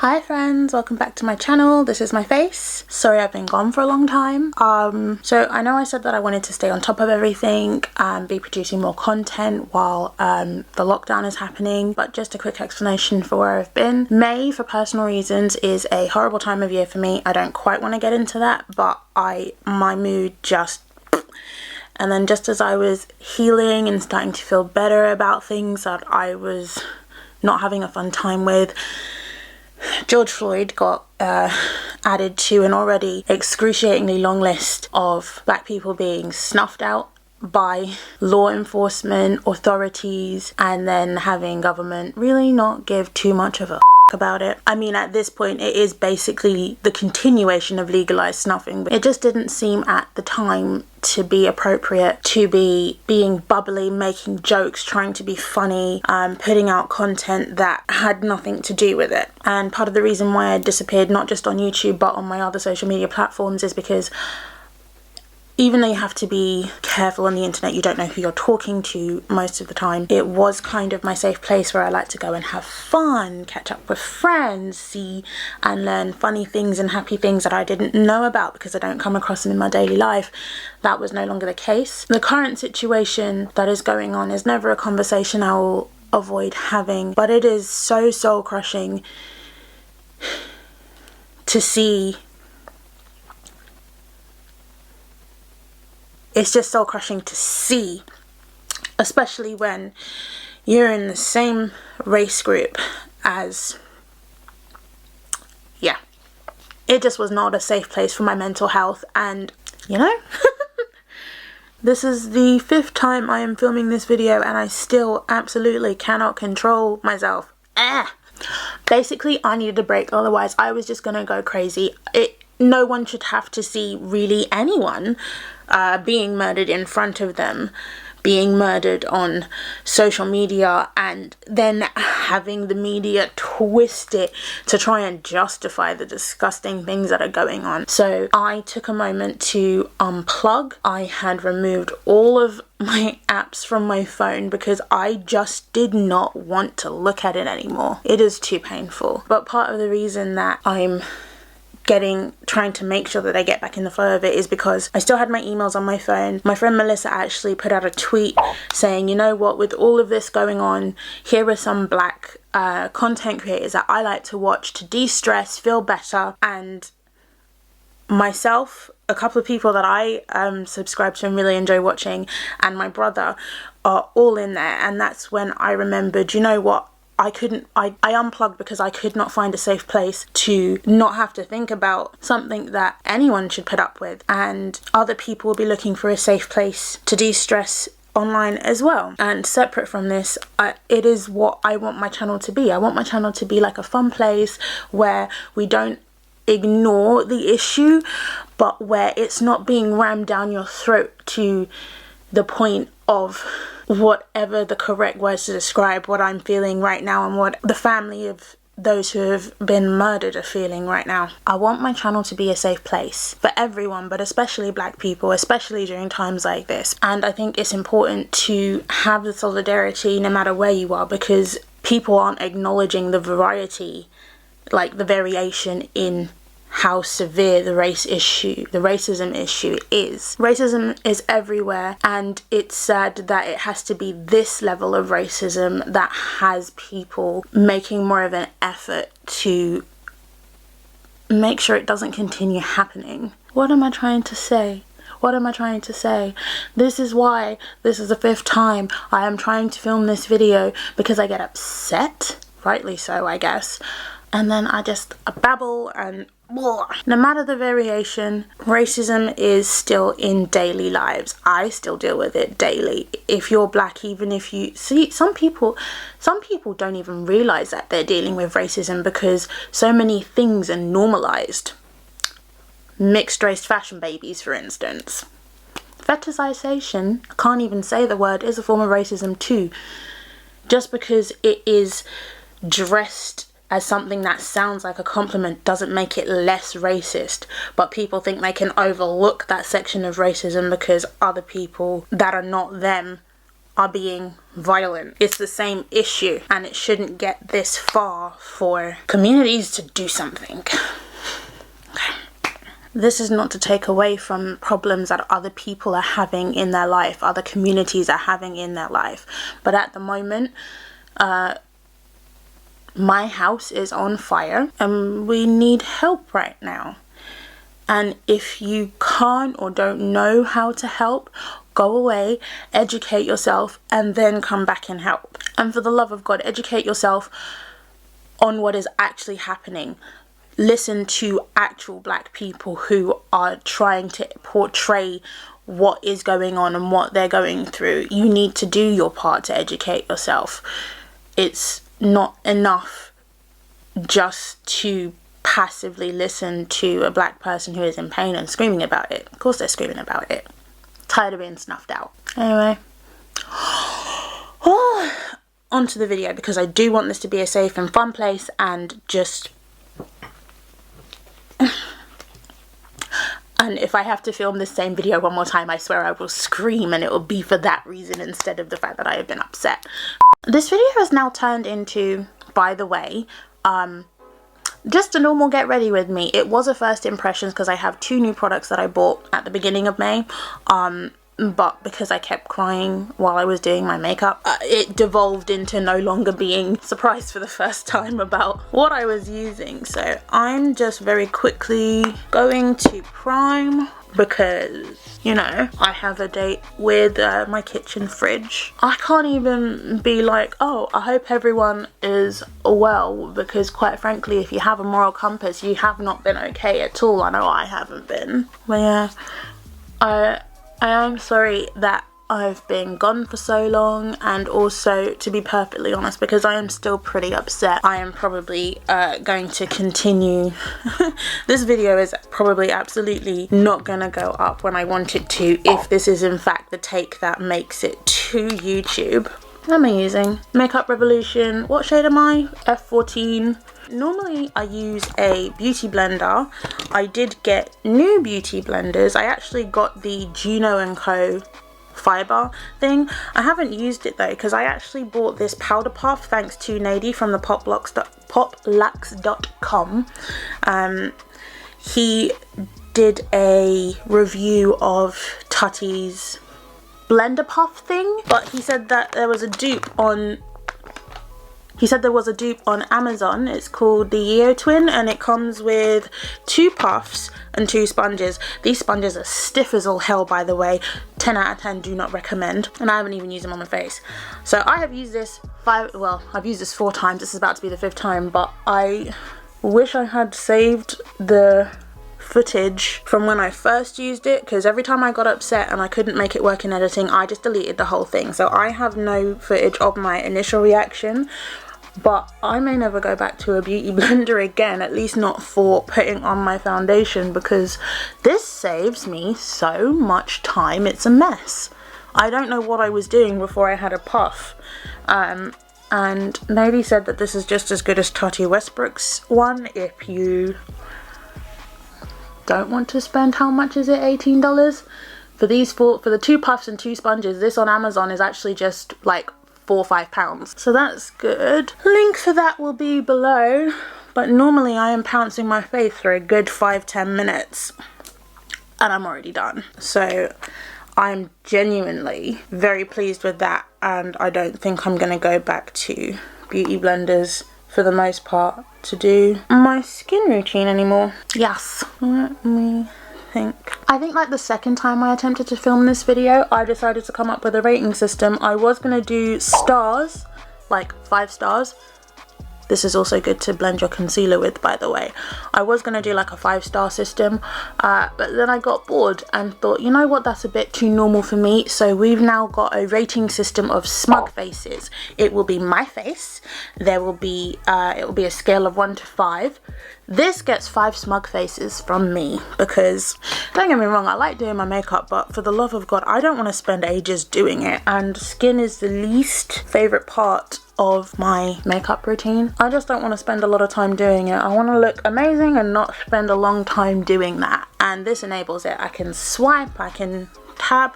Hi friends, welcome back to my channel. This is my face. Sorry I've been gone for a long time. So I know I said that I wanted to stay on top of everything and be producing more content while the lockdown is happening, but just a quick explanation for where I've been. May, for personal reasons, is a horrible time of year for me. I don't quite want to get into that, but my mood just... And then just as I was healing and starting to feel better about things that I was not having a fun time with, George Floyd got added to an already excruciatingly long list of black people being snuffed out by law enforcement authorities, and then having government really not give too much of a about it. I mean, at this point it is basically the continuation of legalized snuffing, but it just didn't seem at the time to be appropriate to be being bubbly, making jokes, trying to be funny, putting out content that had nothing to do with it. And part of the reason why I disappeared, not just on YouTube but on my other social media platforms, is because even though you have to be careful on the internet, you don't know who you're talking to most of the time. It was kind of my safe place where I like to go and have fun, catch up with friends, see and learn funny things and happy things that I didn't know about because I don't come across them in my daily life. That was no longer the case. The current situation that is going on is never a conversation I will avoid having, but it is so soul crushing to see. It's just soul crushing to see, especially when you're in the same race group as, yeah, it just was not a safe place for my mental health. And you know, this is the 5th time I am filming this video and I still absolutely cannot control myself. Basically, I needed a break, otherwise I was just gonna go crazy. No one should have to see really anyone being murdered in front of them, being murdered on social media, and then having the media twist it to try and justify the disgusting things that are going on. So I took a moment to unplug. I had removed all of my apps from my phone because I just did not want to look at it anymore. It is too painful. But part of the reason that I'm trying to make sure that I get back in the flow of it is because I still had my emails on my phone. My friend Melissa actually put out a tweet saying, you know what, with all of this going on, here are some black content creators that I like to watch to de-stress, feel better. And myself, a couple of people that I subscribe to and really enjoy watching, and my brother are all in there. And that's when I remembered, you know what, I unplugged because I could not find a safe place to not have to think about something that anyone should put up with, and other people will be looking for a safe place to de-stress online as well. And separate from this, it is what I want my channel to be. I want my channel to be like a fun place where we don't ignore the issue, but where it's not being rammed down your throat to the point of whatever the correct words to describe what I'm feeling right now and what the family of those who have been murdered are feeling right now. I want my channel to be a safe place for everyone, but especially black people, especially during times like this. And I think it's important to have the solidarity no matter where you are, because people aren't acknowledging the variety, like the variation in how severe the racism issue is. Racism is everywhere, and it's sad that it has to be this level of racism that has people making more of an effort to make sure it doesn't continue happening. What am I trying to say? What am I trying to say? This is why this is the 5th time I am trying to film this video, because I get upset, rightly so I guess, and then I babble and no matter the variation, racism is still in daily lives. I still deal with it daily. If you're black, even if you see, some people don't even realize that they're dealing with racism because so many things are normalized. Mixed race fashion babies, for instance. Fetishization, I can't even say the word, is a form of racism too. Just because it is dressed as something that sounds like a compliment doesn't make it less racist, but people think they can overlook that section of racism because other people that are not them are being violent. It's the same issue, and it shouldn't get this far for communities to do something. This is not to take away from problems that other people are having in their life, other communities are having in their life. But at the moment, my house is on fire and we need help right now. And if you can't or don't know how to help, go away, educate yourself, and then come back and help. And for the love of God, educate yourself on what is actually happening. Listen to actual black people who are trying to portray what is going on and what they're going through. You need to do your part to educate yourself. It's not enough just to passively listen to a black person who is in pain and screaming about it. Of course they're screaming about it. Tired of being snuffed out. Anyway. Onto the video, because I do want this to be a safe and fun place, and just... And if I have to film this same video one more time, I swear I will scream, and it will be for that reason instead of the fact that I have been upset. This video has now turned into, by the way, just a normal get ready with me. It was a first impressions because I have 2 new products that I bought at the beginning of May. But because I kept crying while I was doing my makeup, it devolved into no longer being surprised for the first time about what I was using. So I'm just very quickly going to prime because, you know, I have a date with my kitchen fridge. I can't even be like, oh, I hope everyone is well, because quite frankly, if you have a moral compass, you have not been okay at all. I know I haven't been. But yeah, I am sorry that I've been gone for so long, and also, to be perfectly honest, because I am still pretty upset, I am probably going to continue. This video is probably absolutely not gonna go up when I want it to, if this is in fact the take that makes it to YouTube. What am I using? Makeup Revolution. What shade am I? F14. Normally I use a beauty blender. I did get new beauty blenders. I actually got the Juno & Co fiber thing. I haven't used it though, because I actually bought this powder puff thanks to Nady from the poplux.com. He did a review of Tutti's blender puff thing, but he said that there was a dupe on Amazon. It's called the Yeo Twin, and it comes with 2 puffs and 2 sponges. These sponges are stiff as all hell, by the way. 10 out of 10, do not recommend. And I haven't even used them on my face. So I have used this I've used this 4 times. This is about to be the 5th time, but I wish I had saved the footage from when I first used it, because every time I got upset and I couldn't make it work in editing, I just deleted the whole thing. So I have no footage of my initial reaction. But I may never go back to a beauty blender again, at least not for putting on my foundation, because this saves me so much time. It's a mess. I don't know what I was doing before I had a puff. And Nady said that this is just as good as Tati Westbrook's one if you don't want to spend, how much is it, $18? For these for the 2 puffs and 2 sponges, this on Amazon is actually just like £4 or £5. So that's good. Link for that will be below. But normally I am pouncing my face for a good 5-10 minutes and I'm already done. So I'm genuinely very pleased with that, and I don't think I'm gonna go back to beauty blenders for the most part to do my skin routine anymore. Yes, let me think. I think like the second time I attempted to film this video, I decided to come up with a rating system. I was gonna do stars, like 5 stars. This is also good to blend your concealer with, by the way. I was gonna do like a 5-star system, but then I got bored and thought, you know what, that's a bit too normal for me. So we've now got a rating system of smug faces. It will be my face. There will be, it will be a scale of 1 to 5. This gets 5 smug faces from me, because don't get me wrong, I like doing my makeup, but for the love of God, I don't want to spend ages doing it, and skin is the least favorite part of my makeup routine. I just don't want to spend a lot of time doing it. I want to look amazing and not spend a long time doing that, and this enables it. I can swipe, I can tab,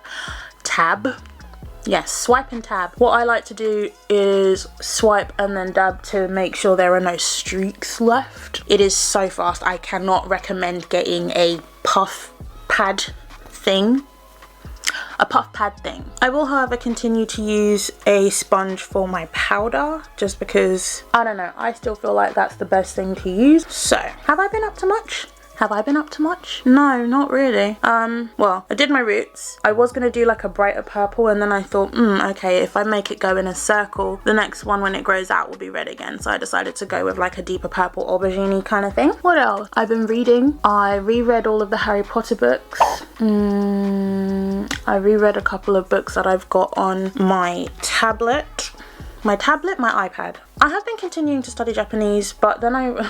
Yes, swipe and tab. What I like to do is swipe and then dab to make sure there are no streaks left. It is so fast. I cannot recommend getting a puff pad thing. I will, however, continue to use a sponge for my powder just because, I don't know, I still feel like that's the best thing to use. So, have I been up to much? Have I been up to much? No, not really. Well, I did my roots. I was gonna do like a brighter purple, and then I thought, okay, if I make it go in a circle, the next one when it grows out will be red again. So I decided to go with like a deeper purple aubergine kind of thing. What else? I've been reading. I reread all of the Harry Potter books. I reread a couple of books that I've got on my tablet. My iPad. I have been continuing to study Japanese, but then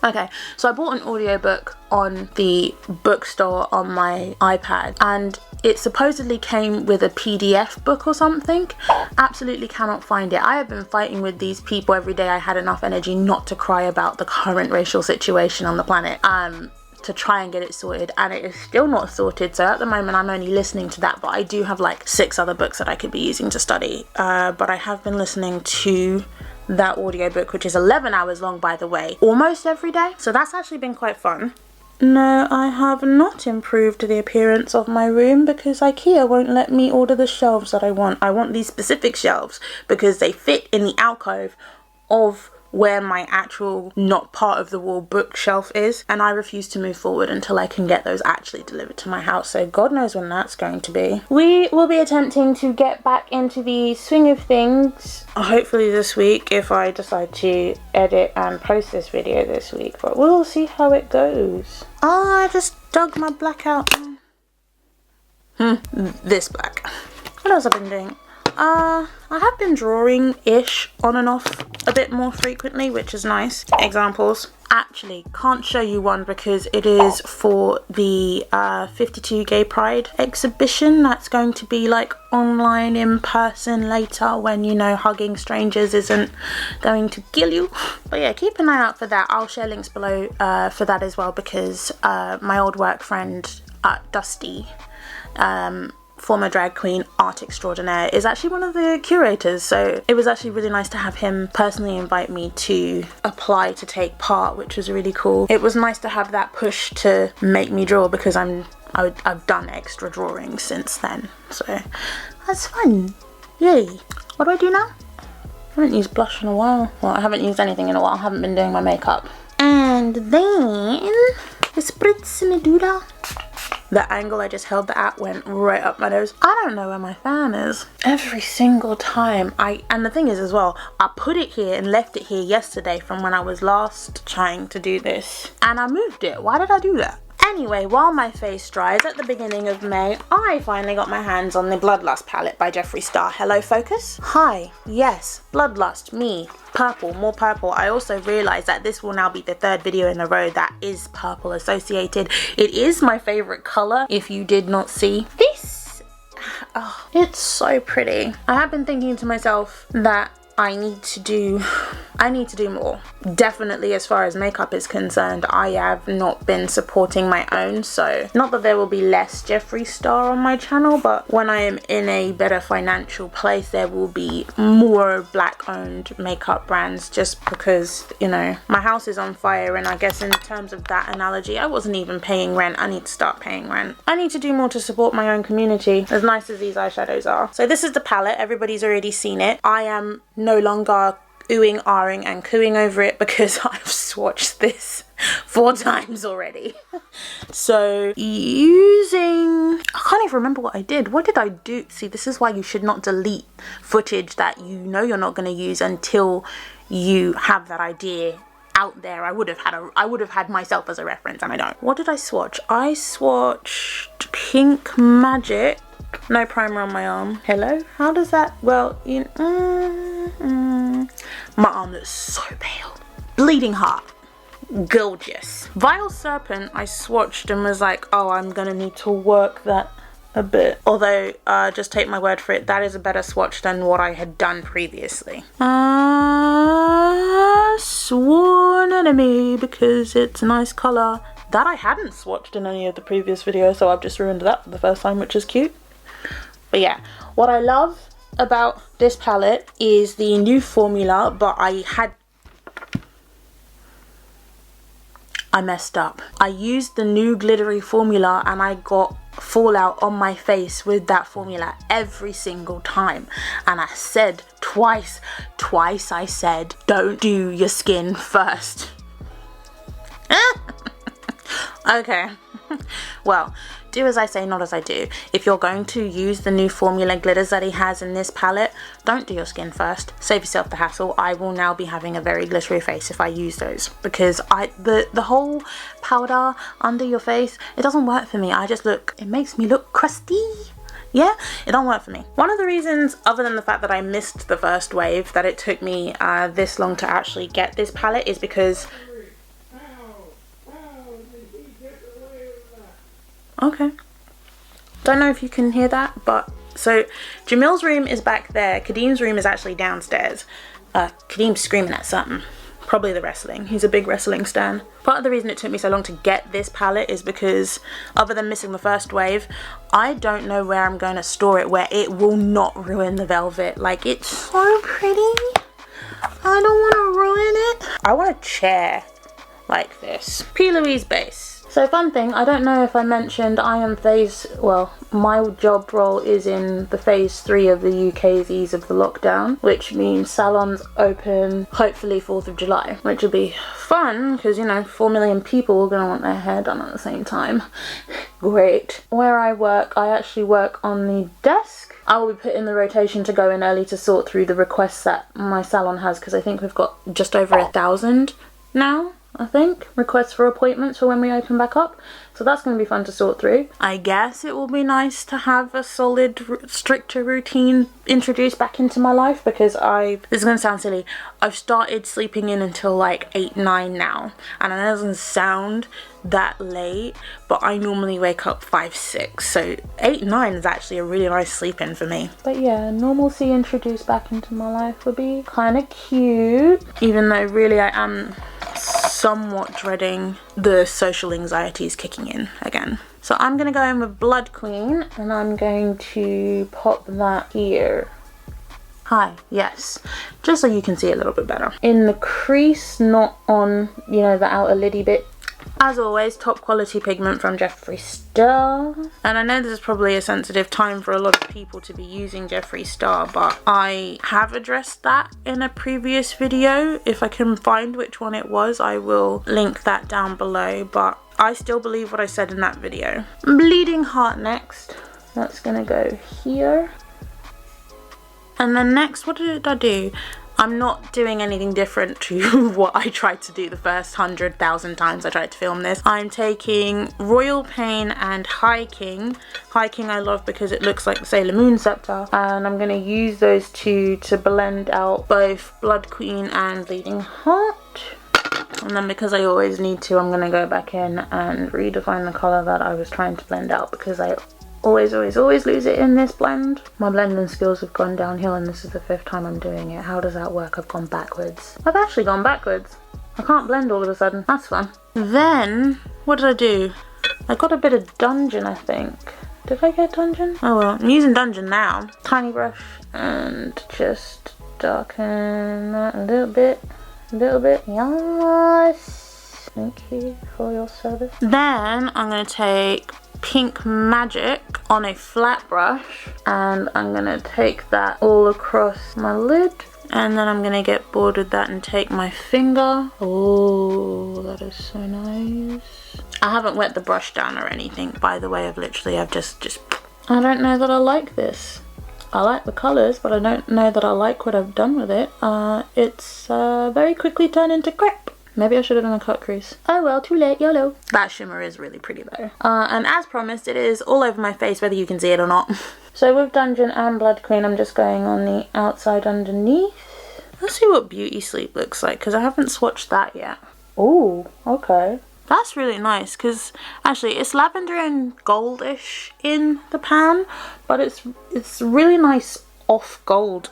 okay, so I bought an audiobook on the bookstore on my iPad, and it supposedly came with a PDF book or something. Absolutely cannot find it. I have been fighting with these people every day. I had enough energy not to cry about the current racial situation on the planet, to try and get it sorted, and it is still not sorted. So at the moment I'm only listening to that, but I do have like 6 other books that I could be using to study. But I have been listening to that audiobook, which is 11 hours long, by the way, almost every day. So that's actually been quite fun. No, I have not improved the appearance of my room because IKEA won't let me order the shelves that I want. I want these specific shelves because they fit in the alcove of where my actual not part of the wall bookshelf is, and I refuse to move forward until I can get those actually delivered to my house. So God knows when that's going to be. We will be attempting to get back into the swing of things hopefully this week, if I decide to edit and post this video this week, but we'll see how it goes. Oh, I just dug my black out. This black. What else have I been doing? I have been drawing-ish on and off a bit more frequently, which is nice. Examples. Actually, can't show you one because it is for the 52 Gay Pride exhibition that's going to be like online in person later when, you know, hugging strangers isn't going to kill you. But yeah, keep an eye out for that. I'll share links below for that as well, because my old work friend Dusty, former drag queen art extraordinaire, is actually one of the curators, so it was actually really nice to have him personally invite me to apply to take part, which was really cool. It was nice to have that push to make me draw because I've done extra drawings since then, so that's fun. Yay. What do I do now? I haven't used blush in a while. Well, I haven't used anything in a while. I haven't been doing my makeup. And then the spritz medula. The angle I just held that at went right up my nose. I don't know where my fan is. Every single time. And the thing is as well, I put it here and left it here yesterday from when I was last trying to do this. And I moved it. Why did I do that? Anyway, while my face dries at the beginning of May, I finally got my hands on the Bloodlust palette by Jeffree Star. Hello, focus. Hi, yes, Bloodlust, me. Purple, more purple. I also realized that this will now be the 3rd video in a row that is purple associated. It is my favorite color, if you did not see. This, oh, it's so pretty. I have been thinking to myself that I need to do more. Definitely as far as makeup is concerned, I have not been supporting my own, so not that there will be less Jeffree Star on my channel, but when I am in a better financial place, there will be more black owned makeup brands, just because, you know, my house is on fire, and I guess in terms of that analogy, I wasn't even paying rent. I need to start paying rent. I need to do more to support my own community, as nice as these eyeshadows are. So this is the palette. Everybody's already seen it. I am no longer oohing, ahhing and cooing over it because I've swatched this 4 times already. So using, I can't even remember what I did. What did I do? See, this is why you should not delete footage that you know you're not going to use until you have that idea out there. I would have had myself as a reference, and I don't. What did I swatch? I swatched Pink Magic. No primer on my arm. Hello? How does that, well, you my arm looks so pale. Bleeding heart. Gorgeous. Vile Serpent, I swatched and was like, oh, I'm gonna need to work that a bit. Although, just take my word for it, that is a better swatch than what I had done previously. Sworn Enemy, because it's a nice colour. That I hadn't swatched in any of the previous videos, so I've just ruined that for the first time, which is cute. But yeah, what I love about this palette is the new formula, but I messed up. I used the new glittery formula and I got fallout on my face with that formula every single time. And I said twice I said, don't do your skin first. Okay. Well, do as I say, not as I do. If you're going to use the new formula glitters that he has in this palette, don't do your skin first. Save yourself the hassle. I will now be having a very glittery face if I use those, because the whole powder under your face, it doesn't work for me. It makes me look crusty. Yeah, it don't work for me. One of the reasons, other than the fact that I missed the first wave, that it took me this long to actually get this palette is because... Okay. Don't know if you can hear that, but so Jamil's room is back there. Kadim's room is actually downstairs. Kadim's screaming at something. Probably the wrestling. He's a big wrestling stan. Part of the reason it took me so long to get this palette is because, other than missing the first wave, I don't know where I'm going to store it where it will not ruin the velvet. Like, it's so pretty. I don't want to ruin it. I want a chair like this. P. Louise base. So fun thing, I don't know if I mentioned I am my job role is in the phase 3 of the UK's ease of the lockdown, which means salons open hopefully 4th of July, which will be fun because, you know, 4 million people are going to want their hair done at the same time. Great. Where I work, I actually work on the desk. I will be put in the rotation to go in early to sort through the requests that my salon has, because I think we've got just over 1,000 now. I think, requests for appointments for when we open back up. So that's going to be fun to sort through. I guess it will be nice to have a solid, stricter routine introduced back into my life, because this is going to sound silly, I've started sleeping in until like 8, 9 now. And I know it doesn't sound that late, but I normally wake up 5, 6. So 8, 9 is actually a really nice sleep in for me. But yeah, normalcy introduced back into my life would be kind of cute. Even though really I am somewhat dreading the social anxieties kicking in again. So I'm going to go in with Blood Queen and I'm going to pop that here. Hi, yes, just so you can see a little bit better. In the crease, not on, you know, the outer liddy bit. As always, top quality pigment from Jeffree Star. And I know this is probably a sensitive time for a lot of people to be using Jeffree Star, but I have addressed that in a previous video. If I can find which one it was, I will link that down below, but I still believe what I said in that video. Bleeding Heart next. That's gonna go here. And then next, what did I do? I'm not doing anything different to what I tried to do the first 100,000 times I tried to film this. I'm taking Royal Pain and High King. High King I love because it looks like the Sailor Moon scepter. And I'm going to use those two to blend out both Blood Queen and Bleeding Heart. And then because I always need to, I'm going to go back in and redefine the colour that I was trying to blend out, because I always lose it in this blend. My blending skills have gone downhill and this is the 5th time I'm doing it. How does that work? I've gone backwards. I've actually gone backwards. I can't blend all of a sudden. That's fun. Then, what did I do? I got a bit of Dungeon, I think. Did I get Dungeon? Oh well, I'm using Dungeon now. Tiny brush and just darken that a little bit. A little bit. Yes. Thank you for your service. Then I'm going to take Pink Magic on a flat brush and I'm gonna take that all across my lid, and then I'm gonna get bored with that and take my finger. Oh, that is so nice. I haven't wet the brush down or anything, by the way. I've just I don't know that I like this. I like the colours, but I don't know that I like what I've done with it. It's very quickly turned into crepe. Maybe I should have done a cut crease. Oh well, too late, YOLO. That shimmer is really pretty though. And as promised, it is all over my face, whether you can see it or not. So with Dungeon and Blood Queen, I'm just going on the outside underneath. Let's see what Beauty Sleep looks like, because I haven't swatched that yet. Ooh, okay. That's really nice, because actually it's lavender and goldish in the pan, but it's really nice off gold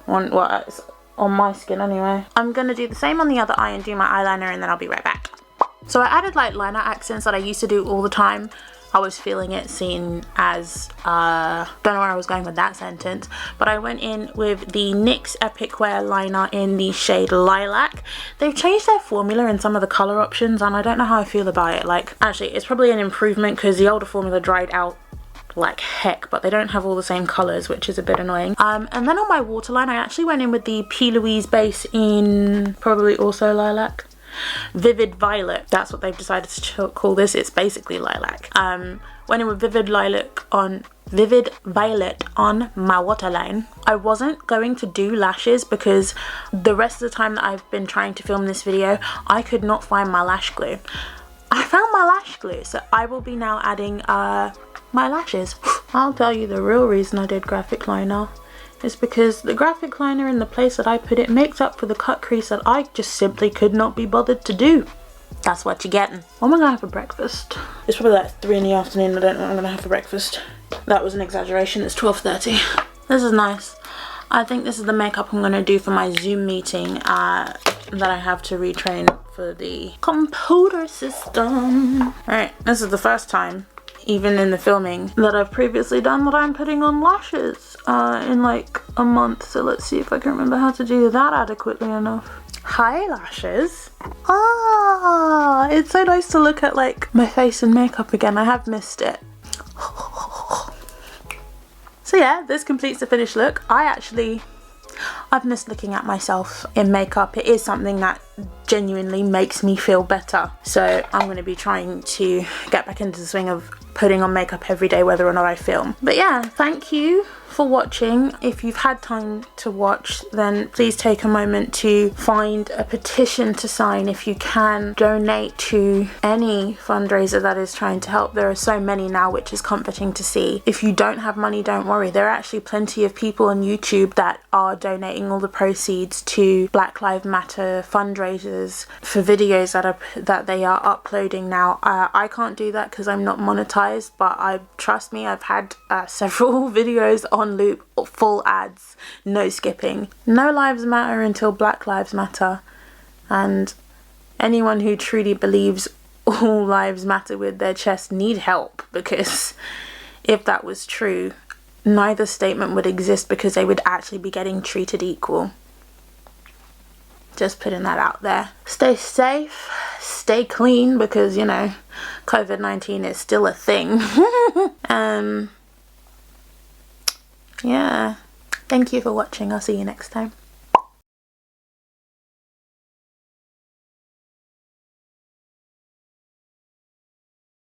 on my skin anyway. I'm gonna do the same on the other eye and do my eyeliner, and then I'll be right back. So I added like liner accents that I used to do all the time. I was feeling it seen as, don't know where I was going with that sentence, but I went in with the NYX Epic Wear liner in the shade Lilac. They've changed their formula in some of the colour options, and I don't know how I feel about it. Like, actually, it's probably an improvement because the older formula dried out like heck, but they don't have all the same colours, which is a bit annoying. And then on my waterline, I actually went in with the P. Louise base in probably also Lilac. Vivid Violet, that's what they've decided to call this. It's basically lilac. Went in with Vivid Violet on my waterline. I wasn't going to do lashes because the rest of the time that I've been trying to film this video, I could not find my lash glue. I found my lash glue, so I will be now adding my lashes. I'll tell you the real reason I did graphic liner is because the graphic liner in the place that I put it makes up for the cut crease that I just simply could not be bothered to do. That's what you're getting. What am I gonna have for breakfast? It's probably like 3 in the afternoon. I don't know what I'm gonna have for breakfast. That was an exaggeration. It's 12:30. This is nice. I think this is the makeup I'm gonna do for my Zoom meeting that I have to retrain for the computer system. Alright, this is the first time, even in the filming, that I've previously done that I'm putting on lashes in like a month. So let's see if I can remember how to do that adequately enough. Hi lashes. Ah, it's so nice to look at like my face in makeup again. I have missed it. So yeah, this completes the finished look. I've missed looking at myself in makeup. It is something that genuinely makes me feel better. So I'm going to be trying to get back into the swing of putting on makeup every day, whether or not I film. But yeah, thank you for watching. If you've had time to watch, then please take a moment to find a petition to sign if you can. Donate to any fundraiser that is trying to help. There are so many now, which is comforting to see. If you don't have money, don't worry. There are actually plenty of people on YouTube that are donating all the proceeds to Black Lives Matter fundraisers for videos that they are uploading now. I can't do that because I'm not monetized, but trust me, I've had several videos on loop, full ads, no skipping. No lives matter until Black Lives Matter, and anyone who truly believes all lives matter with their chest need help, because if that was true, neither statement would exist because they would actually be getting treated equal. Just putting that out there. Stay safe, stay clean, because, you know, COVID-19 is still a thing. Yeah. Thank you for watching. I'll see you next time.